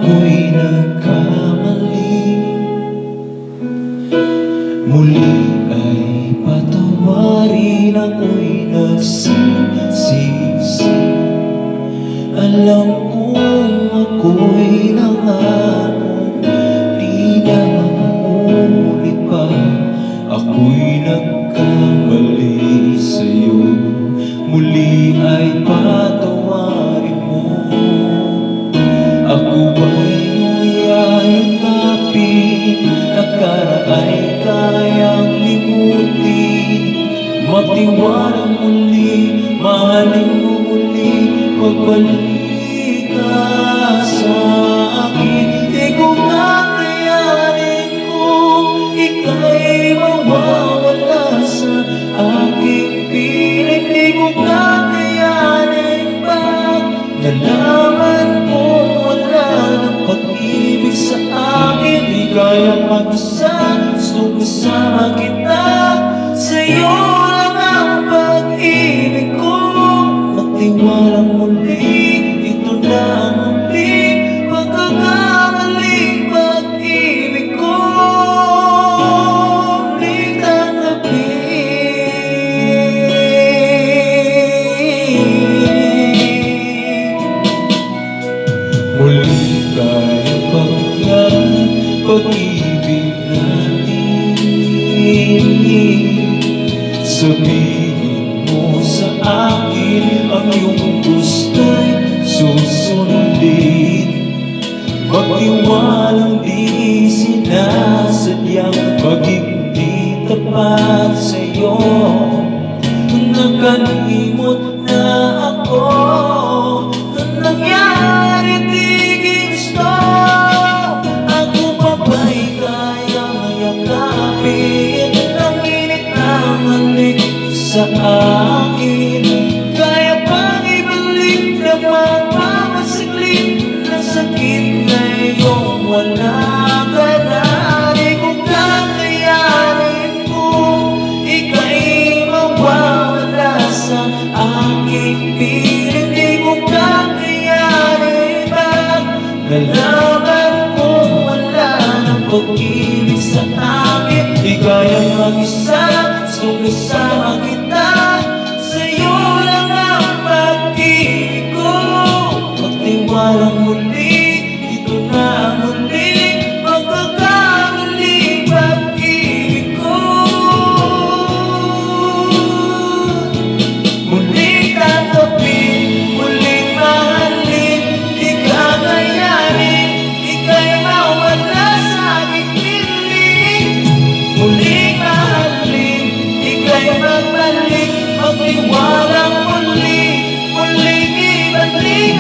ako'y nagkamali. Muli ay patawarin, ako'y nagsisisi. Alam kong ako'y nangarap, di na maulit pa. Ako'y nagkamali sa'yo, muli ay patawarin mo. Ako ay yayakapin, akala ay kayang limutin. Magtiwala muli, mahalin mo muli, pagbalik ka sa akin. Di ko kakayanin kung ika'y mawawala sa aking piling. Di ko kakayanin pag nalaman ko wala ng pag-ibig sa akin. Di kayang mag-isa, gustong kasama kita, sa'yo lang ang pag-ibig ko. Magtiwalang muli, ito na ang muling pagkakamaling pag-ibig ko. Muling tanggapin, muling tayo pagyan pag-ibig natin. Sabihin mo sa akin ang iyong gusto'y susundin. Magtiwalang di sinasadyang maging di tapat sa'yo. Nakalimot na ako, ang nangyari di gusto. Ako pa ba'y kayang yakapin ang init ng halik sa akin? Kaya bang ibalik na mapapasaglit na sakit na iyong wala ka na? Di ko kakayanin kung ika'y mawawala sa aking piling. Di ko kakayanin pag nalaman ko wala ng pag-ibig sa akin. Di kayang mag-isa, gustong kasama kita, sa'yo lang ang pag-ibig ko. Magtiwalang muli, ito na ang muling pagkakamaling pag-ibig ko. Muling tanggapin, muling mahalin, di kakayanin, ika'y mawala sa aking piling. Muling mahalin, ika'y magbalik, magtiwalang muli, muling ibalik